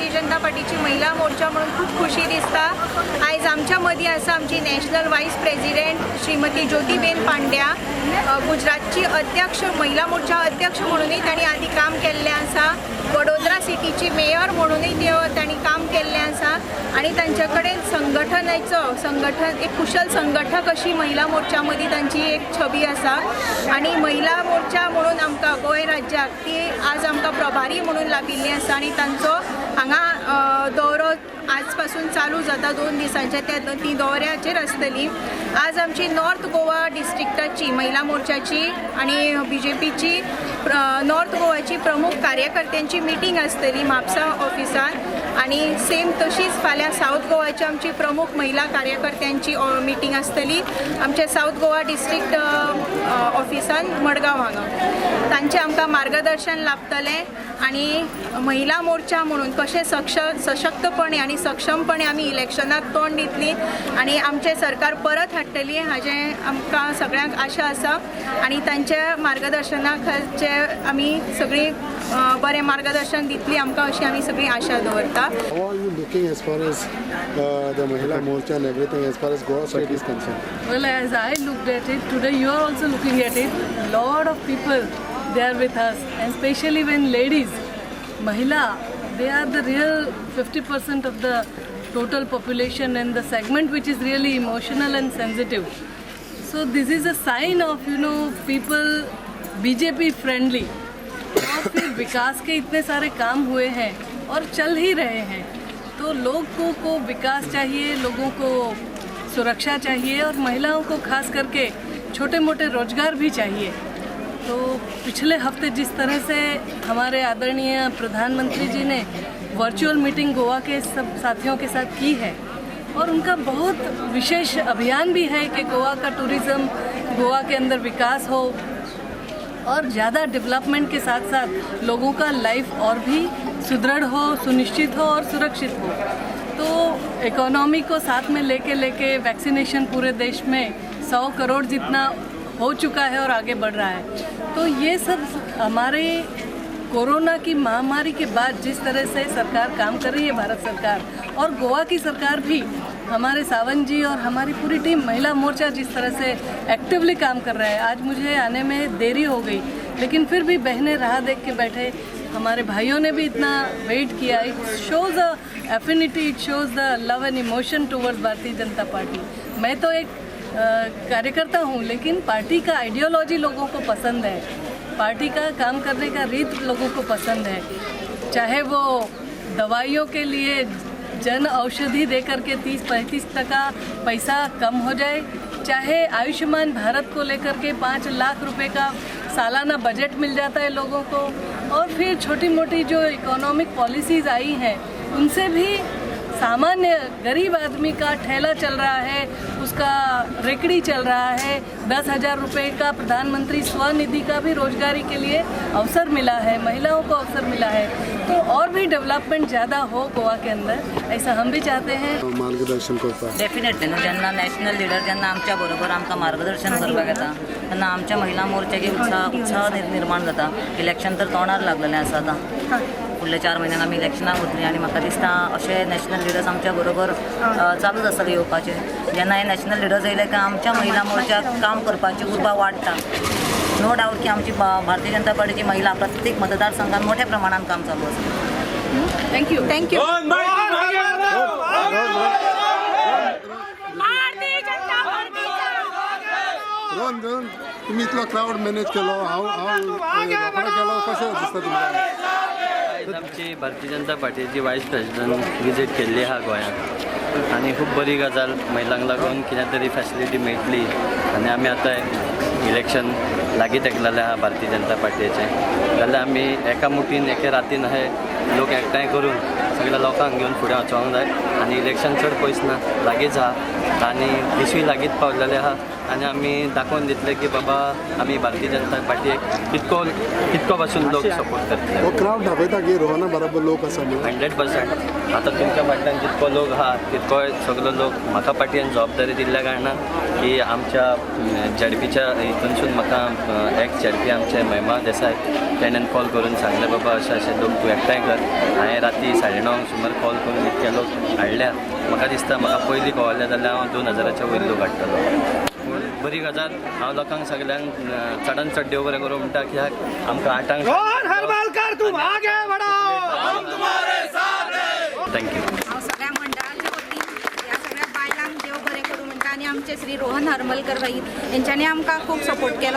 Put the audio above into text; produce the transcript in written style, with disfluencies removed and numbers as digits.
भारतीय जनता पार्टीची महिला मोर्चा म्हणून खूप खुशी दिसता। आयज आमच्या मदीं आसा आमची नॅशनल वायस प्रेसिडेंट श्रीमती ज्योतिबेन पांड्या, गुजरातची अध्यक्ष महिला मोर्चा अध्यक्ष म्हणूनय तांणी आदी काम केल्लें आसा। वडोदरा सिटीची मेयर म्हणूनय तांणी काम केल्लें आसा आणि तांचे कडेन संघटन एक कुशल संघटक अशी महिला मोर्चा मदीं तांची एक छबी आसा आणि महिला मोर्चा म्हणून आमकां गोंय राज्याक ती आज आमकां प्रभारी म्हणून लाभिल्ली आसा आणि तांचो हांगा दौरो आज पासून चालू जाता 2 दिसांचे ती दौऱ्याचेर आसतली। आज आमची नॉर्थ गोवा डिस्ट्रिक्टाची महिला मोर्चाची आणि बीजेपीची नॉर्थ गोवाची प्रमुख कार्यकर्त्यांची मिटींग आसतली म्हापसा ऑफिसात आणि सेम तशीच फाल्यां साऊथ गोवाची आमची प्रमुख महिला कार्यकर्त्यांची मिटींग आसतली आमच्या साऊथ गोवा डिस्ट्रिक्ट ऑफिसान मडगांव हांगा। तांचे आमकां मार्गदर्शन लाभतलें आणि महिला मोर्चा म्हणून कशें सशक्तपणे आणि सक्षमपणे आमी इलेक्शनाक तोंड दितली आणि आमचे सरकार परत हाडटली हाजे आमकां सगळ्यांक आशा आसा आणि तांच्या मार्गदर्शनाचे आमी सगळी बरें मार्गदर्शन दितली आमकां अशी आमी सगळी आशा दवरता। How are you looking as far as the Mahila Morcha and everything as far as Goa side is concerned? Well, as I looked at it today, you are also looking at it. Lot of people they are with us, and especially when ladies, Mahila, they are the real 50% of the total population and the segment which is really emotional and sensitive. So this is a sign of people BJP friendly. और फिर विकास के इतने सारे काम हुए हैं और चल ही रहे हैं, तो लोगों को विकास चाहिए, लोगों को सुरक्षा चाहिए और महिलाओं को खास करके छोटे मोटे रोजगार भी चाहिए। तो पिछले हफ्ते जिस तरह से हमारे आदरणीय प्रधानमंत्री जी ने वर्चुअल मीटिंग गोवा के सब साथियों के साथ की है और उनका बहुत विशेष अभियान भी है कि गोवा का टूरिज़्म, गोवा के अंदर विकास हो और ज़्यादा डेवलपमेंट के साथ साथ लोगों का लाइफ और भी सुदृढ़ हो, सुनिश्चित हो और सुरक्षित हो। तो इकोनॉमी को साथ में लेके वैक्सीनेशन पूरे देश में 100 करोड़ जितना हो चुका है और आगे बढ़ रहा है। तो ये सब हमारे कोरोना की महामारी के बाद जिस तरह से सरकार काम कर रही है, भारत सरकार और गोवा की सरकार भी, हमारे सावंत जी और हमारी पूरी टीम महिला मोर्चा जिस तरह से एक्टिवली काम कर रहा है। आज मुझे आने में देरी हो गई लेकिन फिर भी बहनें राह देख के बैठे, हमारे भाइयों ने भी इतना वेट किया। It shows a affinity, it shows the love and emotion towards Bharatiya Janata party. मैं तो एक कार्यकर्ता हूँ लेकिन पार्टी का आइडियोलॉजी लोगों को पसंद है, पार्टी का काम करने का रीत लोगों को पसंद है। चाहे वो दवाइयों के लिए जन औषधि दे करके 30-35% पैसा कम हो जाए, चाहे आयुष्मान भारत को लेकर के 5 लाख रुपए का सालाना बजट मिल जाता है लोगों को, और फिर छोटी मोटी जो इकोनॉमिक पॉलिसीज़ आई हैं उनसे भी सामान्य गरीब आदमी का ठेला चल रहा है, उसका रेकड़ी चल रहा है। 10,000 रुपये का प्रधानमंत्री स्वनिधि का भी रोजगारी के लिए अवसर मिला है, महिलाओं को अवसर मिला है। तो और भी डेवलपमेंट ज़्यादा हो गोवा के अंदर, ऐसा हम भी चाहते हैं। मार्गदर्शन करता डेफिनेटली न्हू, जेन्ना नॅशनल लिडर जेन्ना आमच्या बरोबर आमकां मार्गदर्शन करपाक येता तेन्ना आमच्या महिला मोर्चाची उत्साह निर्माण जाता। इलेक्शन तर तोंडार लागलेलें आसा आतां, फुडल्या 4 म्हयन्यान आमी इलेक्शनाक वतलीं आनी म्हाका दिसता अशे नॅशनल लिडर्स आमच्या बरोबर चालूच आसतले येवपाचे। जेन्ना हे नॅशनल लिडर्स येयले काय आमच्या महिला मोर्चाक काम करपाची उर्बा वाडटा। नो डाऊट की आमची भारतीय जनता पार्टीची महिला प्रत्येक मतदारसंघात मोठ्या प्रमाणात काम चालू आसा। Thank you thank you. तुम्ही इतलो क्राऊड मॅनेज केलो, केलो कशें दिसता तुमकां? आमची भारतीय जनता पार्टीची वायस प्रेसिडेंट विजीट केल्ली आहा गोंयांत आनी खूब बरी गजाल, महिलांक लागून कितें तरी फॅसिलिटी मेळटली आनी आमी आतां इलेक्शन लागीं तेकलेलें आहा भारतीय जनता पार्टीचें, जाल्यार आमी एका मुठीन एके रातीन अशे लोक एकठांय करून सगळ्या लोकांक घेवन फुडें वचोंक जाय आनी इलेक्शन चड पयस ना, लागींच आहा। आणि विसूय लागीत पावलेले आहा आणि आमी दाखोवन दितले की बाबा आमी भारतीय जनता पार्टीक कितको पासून लोक सपोर्ट करतले. हो क्राऊड दाखयता की रोहना बरोबर लोक आसा म्हणून. 100%. आता तुमच्या फाटल्यान जितको लोक आहा तितको सगळो लोक म्हाका पार्टीन जबाबदारी दिल्ल्या कारणान की आमच्या झेडपीच्या हितूनसून म्हाका एक्स झेडपी आमचे महिमा देसाय तेणेन कॉल करून सांगले बाबा अशे लोक तूं एकठांय कर. हांवें राती 9:30 सुमार कॉल करून इतके लोक हाडल्या. म्हाका दिसता म्हाका पयलीं कळ्ळें जाल्यार हांव 2000च्या वयर लोक हाडटलो. बरी गजाल. हांव लोकांक सगळ्यांक चडान चड देव बरें करूं म्हणटा कित्याक आमकां 8 थँक्यू. हांव सगळ्या मंडळाच्या वतीन ह्या सगळ्या बायलांक देव बरें करूं म्हणटा आनी आमचे श्री रोहन हरमलकर भाई हेंच्यांनी आमकां खूब सपोर्ट केलो.